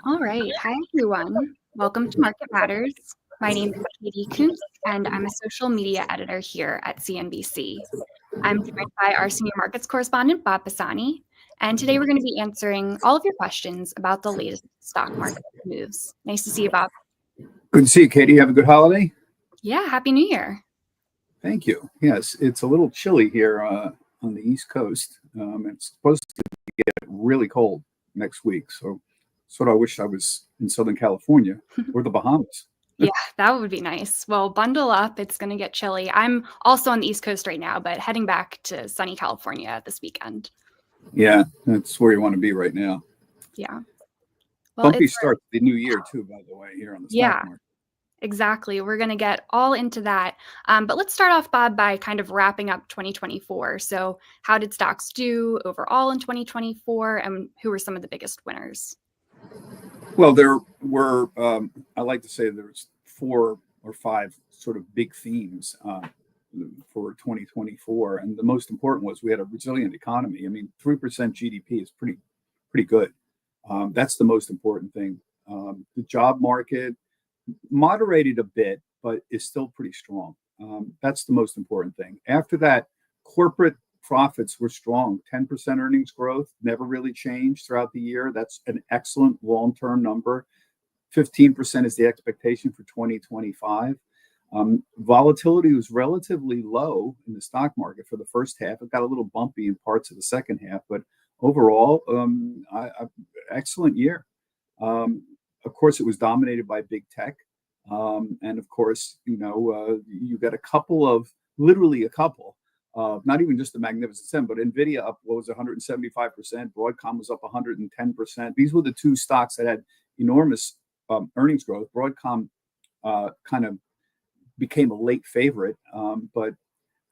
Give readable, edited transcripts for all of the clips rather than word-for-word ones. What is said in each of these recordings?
All right. Hi, everyone. Welcome to Market Matters. My name is Katie Kuntz, and I'm a social media editor here at CNBC. I'm joined by our senior markets correspondent, Bob Pisani, and today we're going to be answering all of your questions about the latest stock market moves. Nice to see you, Bob. Good to see you, Katie. Have a good holiday. Yeah, Happy New Year. Thank you. Yes, it's a little chilly here on the East Coast. It's supposed to get really cold next week. So sort of I wish I was in Southern California or the Bahamas. Yeah, that would be nice. Well, bundle up. It's going to get chilly. I'm also on the East Coast right now, but heading back to sunny California this weekend. Yeah, that's where you want to be right now. Yeah. Well, Bumpy start to the new year, too, by the way, here on the stock market. Exactly. We're going to get all into that. But let's start off, Bob, by kind of wrapping up 2024. So how did stocks do overall in 2024, and who were some of the biggest winners? Well, there were, I like to say there's 4 or 5 sort of big themes for 2024. And the most important was we had a resilient economy. I mean, 3% GDP is pretty good. That's the most important thing. The job market moderated a bit, but is still pretty strong. That's the most important thing. After that, corporate profits were strong. 10% earnings growth never really changed throughout the year. That's an excellent long-term number. 15% is the expectation for 2025. Volatility was relatively low in the stock market for the first half. It got a little bumpy in parts of the second half, but overall, excellent year. Of course, it was dominated by big tech. And of course, you got literally a couple, not even just the Magnificent Seven, but NVIDIA up, 175%. Broadcom was up 110%. These were the 2 stocks that had enormous earnings growth. Broadcom kind of became a late favorite, but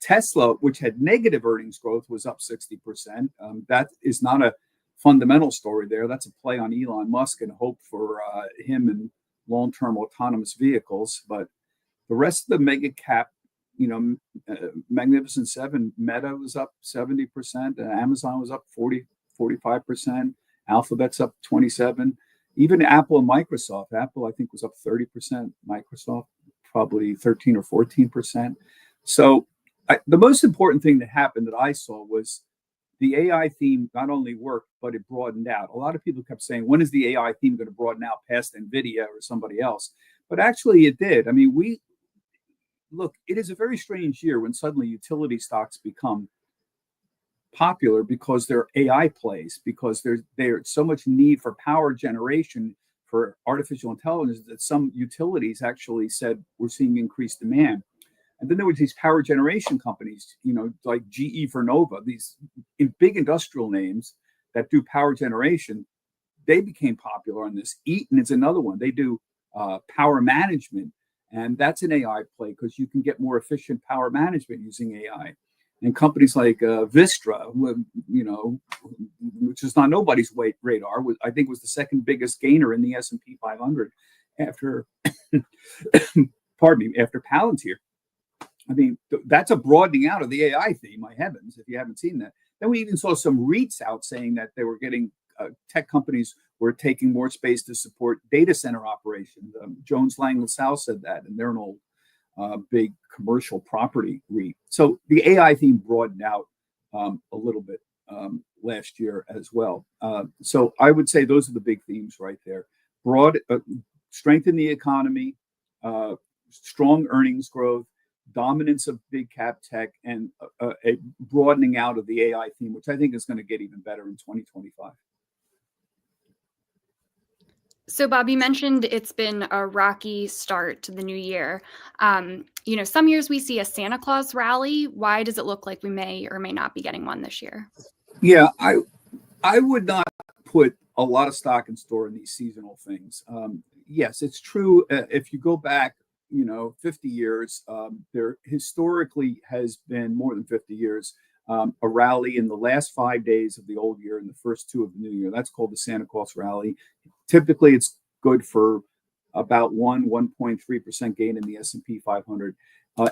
Tesla, which had negative earnings growth, was up 60%. That is not a fundamental story there. That's a play on Elon Musk and hope for him and long-term autonomous vehicles. But the rest of the mega cap, Magnificent Seven, Meta was up 70%, and Amazon was up 45%, Alphabet's up 27%, even Apple and Microsoft. Apple, I think, was up 30%, Microsoft probably 13 or 14%. So the most important thing that happened that I saw was the AI theme not only worked, but it broadened out. A lot of people kept saying, when is the AI theme going to broaden out past NVIDIA or somebody else? But actually it did. I mean, it is a very strange year when suddenly utility stocks become popular because they're AI plays, because there's so much need for power generation for artificial intelligence that some utilities actually said we're seeing increased demand. And then there were these power generation companies, like GE Vernova, these big industrial names that do power generation. They became popular on this. Eaton is another one. They do power management, and that's an AI play because you can get more efficient power management using AI. And companies like Vistra, which is not nobody's radar, I think was the second biggest gainer in the S&P 500 after, after Palantir. I mean, that's a broadening out of the AI theme, my heavens, if you haven't seen that. Then we even saw some REITs out saying that they were getting tech companies were taking more space to support data center operations. Jones Lang LaSalle said that, and they're an old big commercial property REIT. So the AI theme broadened out a little bit last year as well. So I would say those are the big themes right there. Strengthen the economy, strong earnings growth, dominance of big cap tech, and a broadening out of the AI theme, which I think is going to get even better in 2025. So, Bob, you mentioned it's been a rocky start to the new year. Some years we see a Santa Claus rally. Why does it look like we may or may not be getting one this year? Yeah, I would not put a lot of stock in store in these seasonal things. Yes, it's true. If you go back 50 years, there historically has been more than 50 years, a rally in the last 5 days of the old year and the first 2 of the new year. That's called the Santa Claus rally. Typically, it's good for about 1.3% gain in the S&P 500.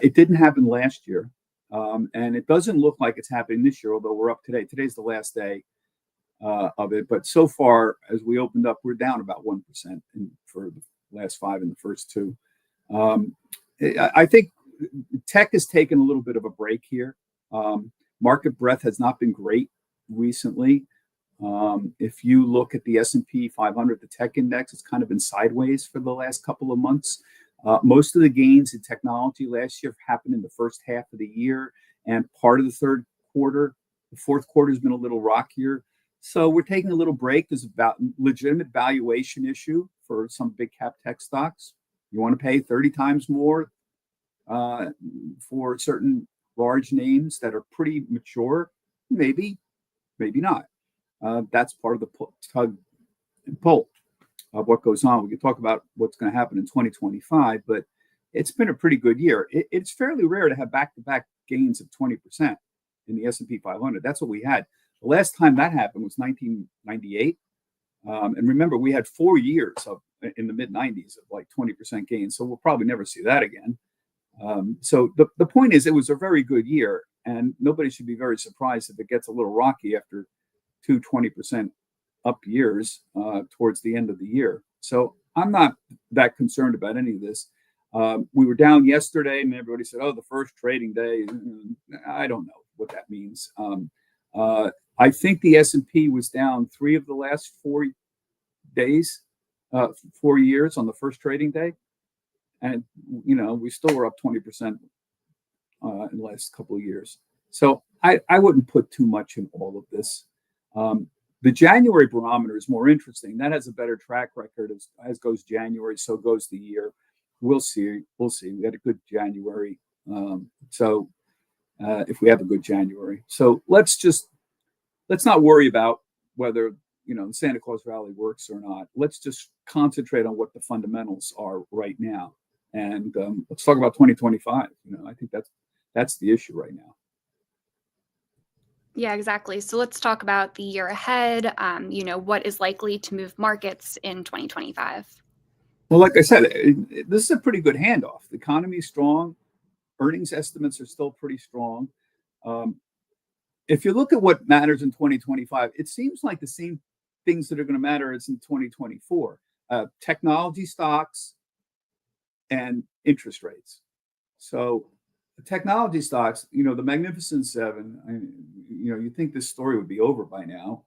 It didn't happen last year, and it doesn't look like it's happening this year, although we're up today. Today's the last day. of it. But so far, as we opened up, we're down about 1% for the last 5 and the first 2. I think tech has taken a little bit of a break here. Market breadth has not been great recently. If you look at the S&P 500, the tech index, it's kind of been sideways for the last couple of months. Most of the gains in technology last year happened in the first half of the year and part of the third quarter. The fourth quarter has been a little rockier. So we're taking a little break. There's a legitimate valuation issue for some big cap tech stocks. You want to pay 30 times more for certain large names that are pretty mature? Maybe, maybe not. That's part of the tug and pull of what goes on. We can talk about what's going to happen in 2025, but it's been a pretty good year. It's fairly rare to have back-to-back gains of 20% in the S&P 500. That's what we had. The last time that happened was 1998. And remember, we had 4 years in the mid-90s of like 20% gains. So we'll probably never see that again. So the point is, it was a very good year, and nobody should be very surprised if it gets a little rocky after 20% up years towards the end of the year. So I'm not that concerned about any of this. We were down yesterday, and everybody said, "Oh, the first trading day." I don't know what that means. I think the S&P was down 3 of the last 4 days, 4 years on the first trading day, and we still were up 20% in the last couple of years. So I wouldn't put too much in all of this. The January barometer is more interesting. That has a better track record. As goes January, so goes the year. We'll see. We had a good January. If we have a good January, so let's not worry about whether the Santa Claus rally works or not. Let's just concentrate on what the fundamentals are right now, and let's talk about 2025. I think that's the issue right now. Yeah, exactly. So let's talk about the year ahead. What is likely to move markets in 2025? Well, like I said, this is a pretty good handoff. The economy is strong. Earnings estimates are still pretty strong. If you look at what matters in 2025, it seems like the same things that are going to matter as in 2024. Technology stocks and interest rates. So the technology stocks, the Magnificent Seven, you think this story would be over by now,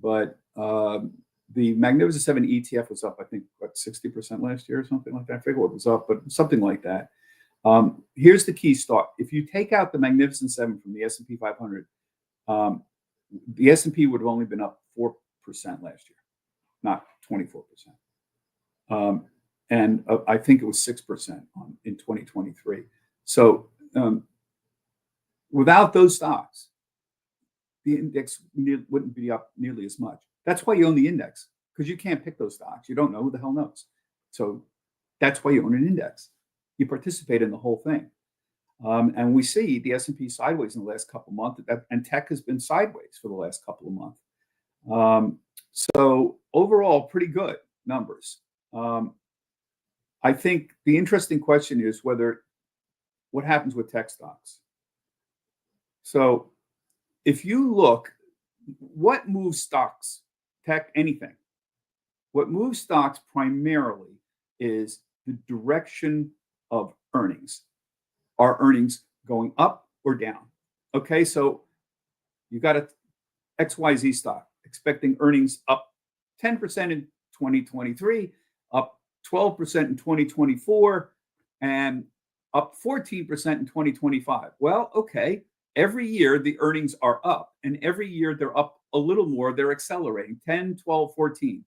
but the Magnificent Seven ETF was up, I think, 60% last year or something like that. I forget what was up, but something like that. Here's the key stock. If you take out the Magnificent Seven from the S&P 500, the S&P would have only been up 4% last year, not 24%. And I think it was 6% in 2023. So without those stocks, the index wouldn't be up nearly as much. That's why you own the index, because you can't pick those stocks. You don't know, who the hell knows. So that's why you own an index. You participate in the whole thing. And we see the S&P sideways in the last couple of months, and tech has been sideways for the last couple of months. So overall, pretty good numbers. I think the interesting question is what happens with tech stocks. So if you look, what moves stocks, tech, anything? What moves stocks primarily is the direction of earnings. Are earnings going up or down? Okay, so you got a XYZ stock expecting earnings up 10% in 2023, up 12% in 2024, and up 14% in 2025. Well, okay, every year the earnings are up, and every year they're up a little more. They're accelerating 10, 12, 14.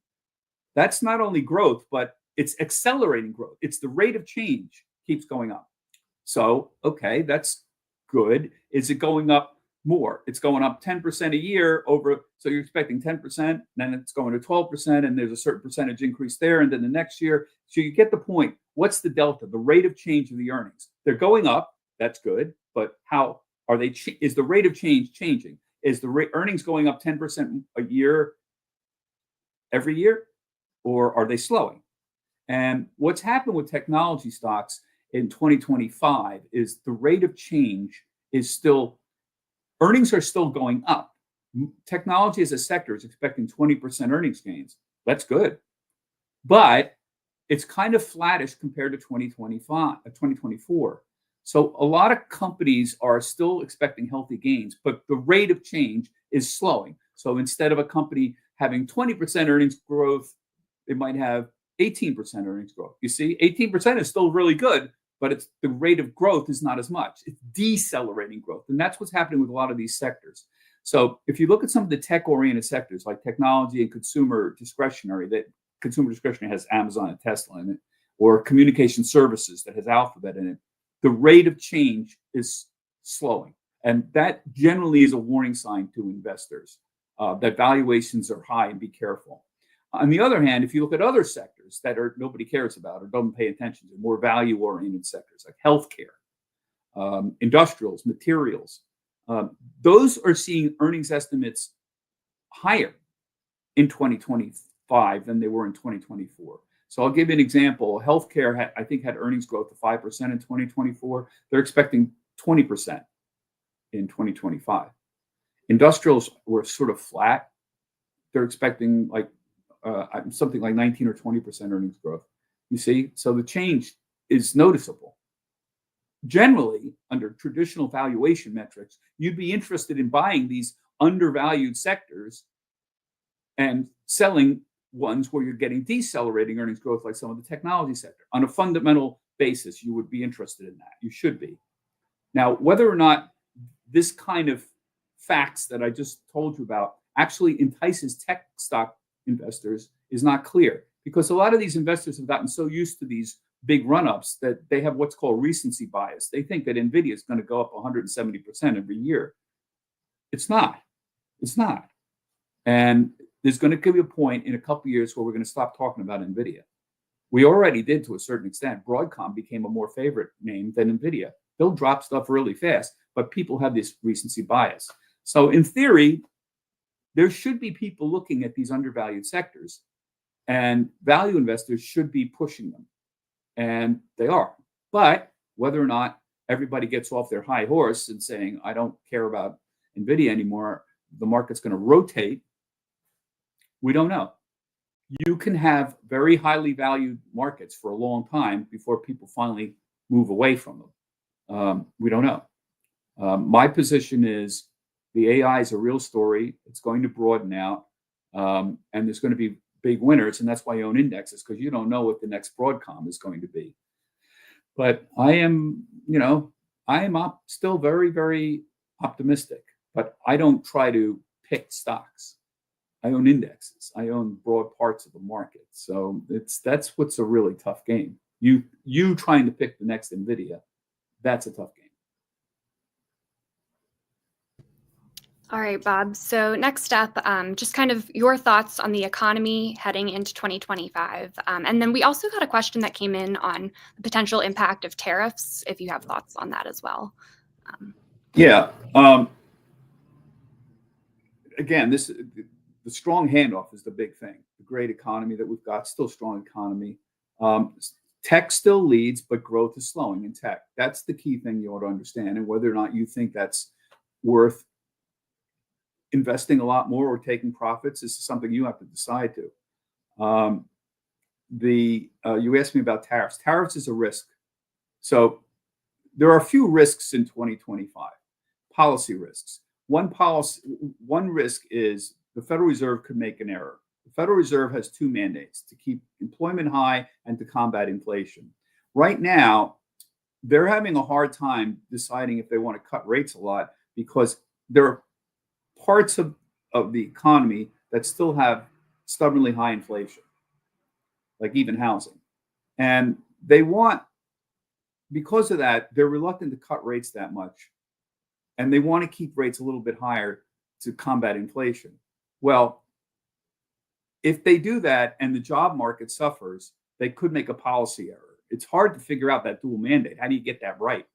That's not only growth, but it's accelerating growth. It's the rate of change keeps going up. So, okay, that's good. Is it going up more? It's going up 10% a year so you're expecting 10%, then it's going to 12%, and there's a certain percentage increase there, and then the next year. So you get the point. What's the delta, the rate of change of the earnings? They're going up. That's good. But how are they? Is the rate of change changing? Is the earnings going up 10% a year every year, or are they slowing? And what's happened with technology stocks in 2025 is the rate of change is still, earnings are still going up, Technology as a sector is expecting 20% earnings gains. That's good. But it's kind of flattish compared to 2024. So a lot of companies are still expecting healthy gains, but the rate of change is slowing. So instead of a company having 20% earnings growth, it might have 18% earnings growth. You see, 18% is still really good, but it's the rate of growth is not as much. It's decelerating growth. And that's what's happening with a lot of these sectors. So if you look at some of the tech-oriented sectors like technology and consumer discretionary, that consumer discretionary has Amazon and Tesla in it, or communication services that has Alphabet in it, the rate of change is slowing. And that generally is a warning sign to investors that valuations are high and be careful. On the other hand, if you look at other sectors that nobody cares about or don't pay attention to, more value-oriented sectors like healthcare, industrials, materials, those are seeing earnings estimates higher in 2025 than they were in 2024. So I'll give you an example. Healthcare, I think, had earnings growth of 5% in 2024. They're expecting 20% in 2025. Industrials were sort of flat. They're expecting like something like 19 or 20% earnings growth. You see, so the change is noticeable. Generally, under traditional valuation metrics, you'd be interested in buying these undervalued sectors and selling ones where you're getting decelerating earnings growth, like some of the technology sector. On a fundamental basis, you would be interested in that. You should be. Now, whether or not this kind of facts that I just told you about actually entices tech stock investors is not clear, because a lot of these investors have gotten so used to these big run-ups that they have what's called recency bias. They think that NVIDIA is going to go up 170% every year. It's not. It's not. And there's going to be a point in a couple of years where we're going to stop talking about NVIDIA. We already did to a certain extent. Broadcom became a more favorite name than NVIDIA. They'll drop stuff really fast, but people have this recency bias. So in theory, there should be people looking at these undervalued sectors, and value investors should be pushing them. And they are. But whether or not everybody gets off their high horse and saying, I don't care about NVIDIA anymore, the market's going to rotate, we don't know. You can have very highly valued markets for a long time before people finally move away from them. We don't know. My position is the AI is a real story. It's going to broaden out, and there's going to be big winners, and that's why you own indexes, because you don't know what the next Broadcom is going to be. But I am still very, very optimistic, but I don't try to pick stocks. I own indexes. I own broad parts of the market. So that's what's a really tough game. You trying to pick the next NVIDIA, that's a tough game. All right, Bob. So next up, just kind of your thoughts on the economy heading into 2025. And then we also got a question that came in on the potential impact of tariffs, if you have thoughts on that as well. Again, the strong handoff is the big thing. The great economy that we've got, still strong economy. Tech still leads, but growth is slowing in tech. That's the key thing you ought to understand. And whether or not you think that's worth investing a lot more or taking profits is something you have to decide to. You asked me about tariffs. Tariffs is a risk. So there are a few risks in 2025. Policy risks. One risk is the Federal Reserve could make an error. The Federal Reserve has two mandates: to keep employment high and to combat inflation. Right now, they're having a hard time deciding if they want to cut rates a lot, because there are parts of the economy that still have stubbornly high inflation, like even housing. And because of that, they're reluctant to cut rates that much. And they want to keep rates a little bit higher to combat inflation. Well, if they do that and the job market suffers, they could make a policy error. It's hard to figure out that dual mandate. How do you get that right?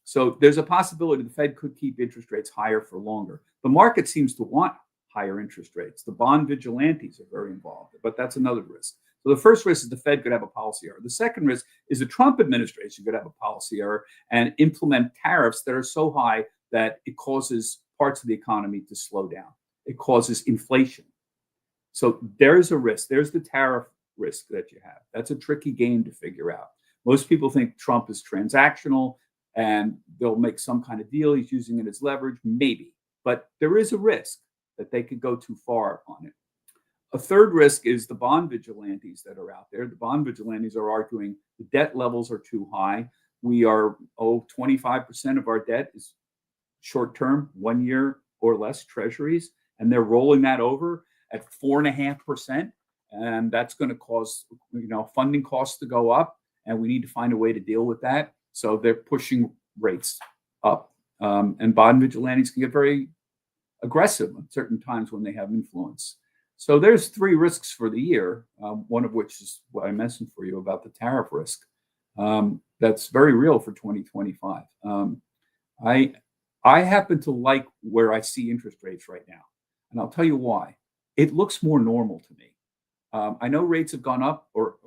So there's a possibility the Fed could keep interest rates higher for longer. The market seems to want higher interest rates. The bond vigilantes are very involved, but that's another risk. So the first risk is the Fed could have a policy error. The second risk is the Trump administration could have a policy error and implement tariffs that are so high that it causes parts of the economy to slow down. it causes inflation. So there's a risk. There's the tariff risk that you have. That's a tricky game to figure out. Most people think Trump is transactional and they'll make some kind of deal. He's using it as leverage, maybe. But there is a risk that they could go too far on it. A third risk is the bond vigilantes that are out there. The bond vigilantes are arguing the debt levels are too high. We are, 25% of our debt is short-term, 1 year or less treasuries, and they're rolling that over at 4.5%. And that's going to cause, funding costs to go up, and we need to find a way to deal with that. So they're pushing rates up. And bond vigilantes can get very aggressive at certain times when they have influence. So there's three risks for the year, one of which is what I mentioned for you about the tariff risk. That's very real for 2025. I happen to like where I see interest rates right now, and I'll tell you why. It looks more normal to me. I know rates have gone up or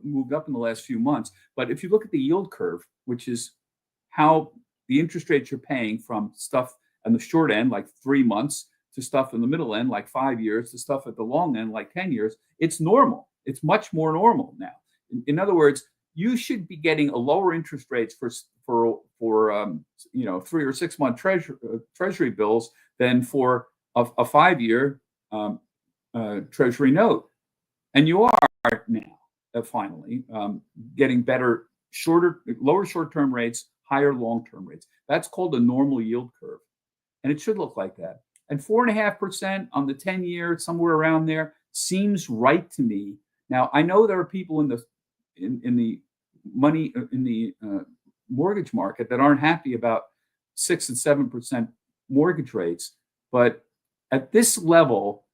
moved up in the last few months, but if you look at the yield curve, which is how the interest rates you're paying from stuff on the short end, like 3 months, to stuff in the middle end, like 5 years, to stuff at the long end, like 10 years, it's normal. It's much more normal now. In other words, you should be getting a lower interest rates for 3 or 6 month treasury bills than for a 5 year treasury note. And you are now finally getting better, lower short-term rates, higher long-term rates. That's called a normal yield curve, and it should look like that. And 4.5% on the 10-year, somewhere around there, seems right to me. Now, I know there are people in the mortgage market that aren't happy about 6 and 7% mortgage rates, but at this level,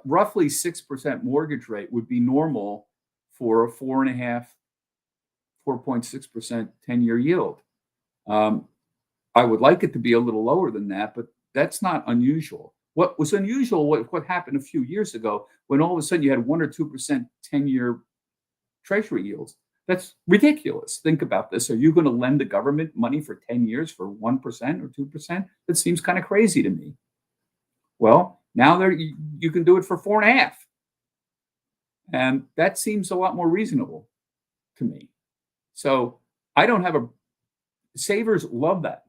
roughly 6% mortgage rate would be normal for a 4.6% 10-year yield. I would like it to be a little lower than that, but that's not unusual. What was unusual, what happened a few years ago, when all of a sudden you had 1 or 2% 10-year treasury yields. That's ridiculous. Think about this. Are you going to lend the government money for 10 years for 1% or 2%? That seems kind of crazy to me. Well, now you can do it for 4.5%. And that seems a lot more reasonable to me. So I don't have savers love that.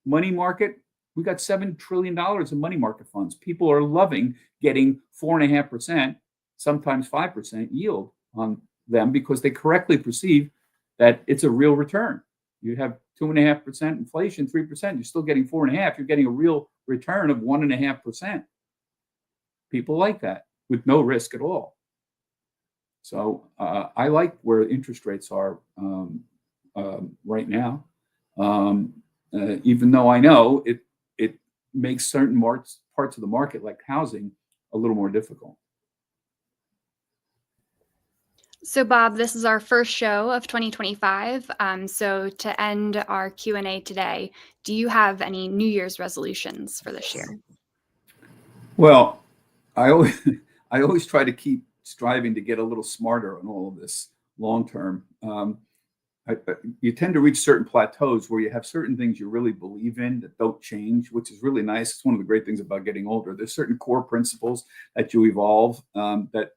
Money market, we got $7 trillion in money market funds. People are loving getting 4.5%, sometimes 5% yield on them because they correctly perceive that it's a real return. You have 2.5% inflation, 3%, you're still getting 4.5%. You're getting a real return of 1.5%. People like that with no risk at all. So I like where interest rates are right now, even though I know it makes certain parts of the market, like housing, a little more difficult. So, Bob, this is our first show of 2025. So to end our Q&A today, do you have any New Year's resolutions for this year? Well, I always try to keep striving to get a little smarter on all of this long term. You tend to reach certain plateaus where you have certain things you really believe in that don't change, which is really nice. It's one of the great things about getting older. There's certain core principles that you evolve that,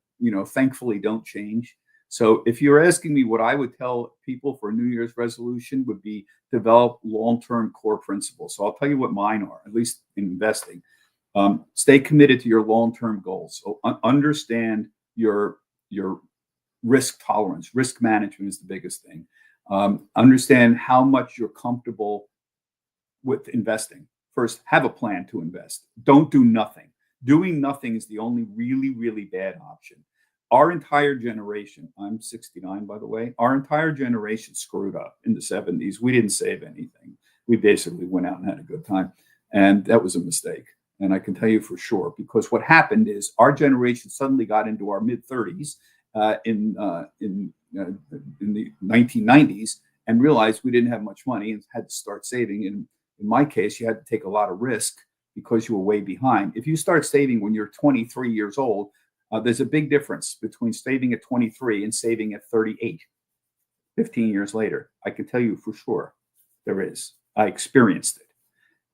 thankfully don't change. So if you're asking me what I would tell people for a New Year's resolution would be develop long-term core principles. So I'll tell you what mine are, at least in investing. Stay committed to your long-term goals. So understand your risk tolerance. Risk management is the biggest thing. Understand how much you're comfortable with investing. First, have a plan to invest. Don't do nothing. Doing nothing is the only really, really bad option. Our entire generation, I'm 69, by the way, our entire generation screwed up in the 70s. We didn't save anything. We basically went out and had a good time. And that was a mistake. And I can tell you for sure, because what happened is our generation suddenly got into our mid-30s in the 1990s and realized we didn't have much money and had to start saving. And in my case, you had to take a lot of risk because you were way behind. If you start saving when you're 23 years old, there's a big difference between saving at 23 and saving at 38, 15 years later. I can tell you for sure there is. I experienced it.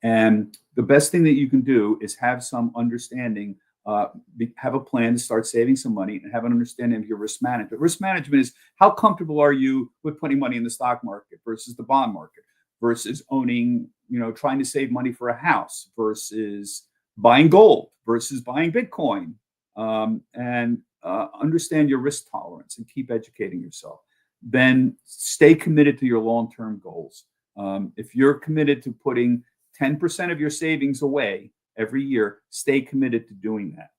And the best thing that you can do is have some understanding, have a plan to start saving some money and have an understanding of your risk management. Risk management is how comfortable are you with putting money in the stock market versus the bond market versus owning, trying to save money for a house versus buying gold versus buying Bitcoin, and understand your risk tolerance and keep educating yourself. Then stay committed to your long-term goals. If you're committed to putting 10% of your savings away every year, stay committed to doing that.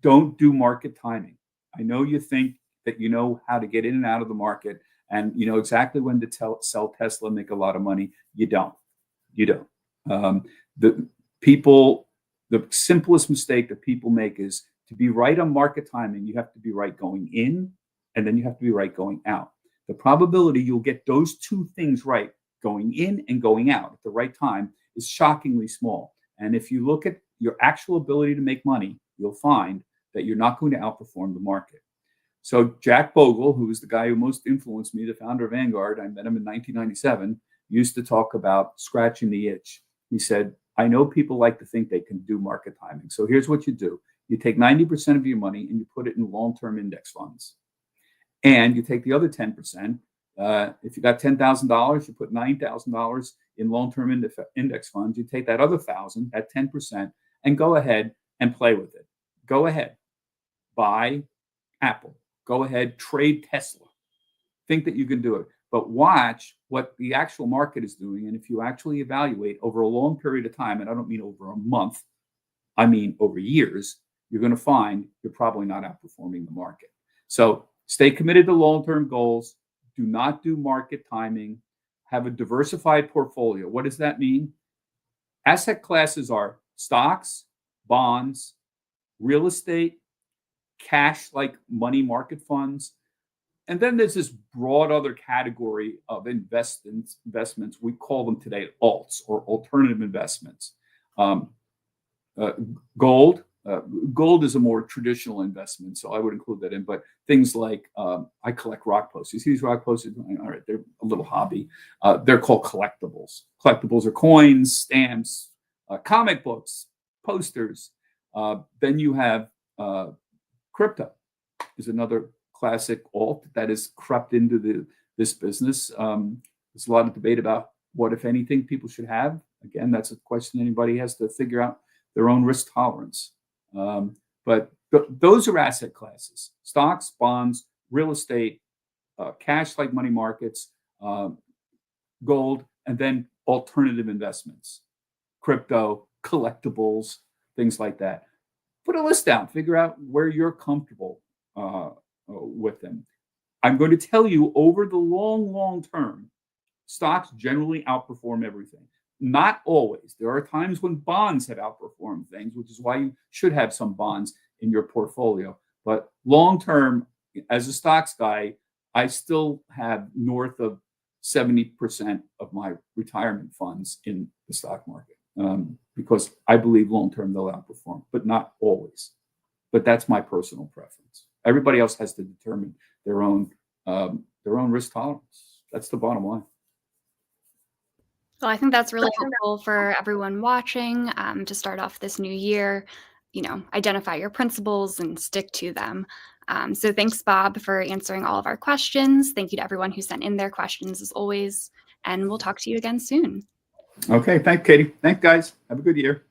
Don't do market timing. I know you think that you know how to get in and out of the market and you know exactly when to sell Tesla, make a lot of money. You don't. The simplest mistake that people make is to be right on market timing. You have to be right going in, and then you have to be right going out. The probability you'll get those two things right, going in and going out at the right time, is shockingly small. And if you look at your actual ability to make money, you'll find that you're not going to outperform the market. So Jack Bogle, who was the guy who most influenced me, the founder of Vanguard, I met him in 1997, used to talk about scratching the itch. He said, I know people like to think they can do market timing. So here's what you do. You take 90% of your money and you put it in long-term index funds. And you take the other 10%. If you got $10,000, you put $9,000 in long-term index funds. You take that other 1,000 at 10% and go ahead and play with it. Go ahead, buy Apple. Go ahead, trade Tesla. Think that you can do it, but watch what the actual market is doing. And if you actually evaluate over a long period of time, and I don't mean over a month, I mean over years, you're going to find you're probably not outperforming the market. So stay committed to long-term goals. Do not do market timing. Have a diversified portfolio. What does that mean? Asset classes are stocks, bonds, real estate, cash like money market funds. And then there's this broad other category of investments. We call them today alts, or alternative investments. Gold. Gold is a more traditional investment, so I would include that in. But things like I collect rock posters. You see these rock posters? All right, they're a little hobby. They're called collectibles. Collectibles are coins, stamps, comic books, posters. Then you have crypto. Is another classic alt that has crept into this business. There's a lot of debate about what, if anything, people should have. Again, that's a question anybody has to figure out their own risk tolerance. But those are asset classes: stocks, bonds, real estate, cash like money markets, gold, and then alternative investments, crypto, collectibles, things like that. Put a list down, figure out where you're comfortable with them. I'm going to tell you, over the long term, stocks generally outperform everything. Not always. There are times when bonds have outperformed things, which is why you should have some bonds in your portfolio. But long term, as a stocks guy, I still have north of 70% of my retirement funds in the stock market, because I believe long term they'll outperform, but not always. But that's my personal preference. Everybody else has to determine their own risk tolerance. That's the bottom line. Well, I think that's really helpful for everyone watching, to start off this new year. Identify your principles and stick to them. So thanks, Bob, for answering all of our questions. Thank you to everyone who sent in their questions, as always. And we'll talk to you again soon. Okay. Thanks, Katie. Thanks, guys. Have a good year.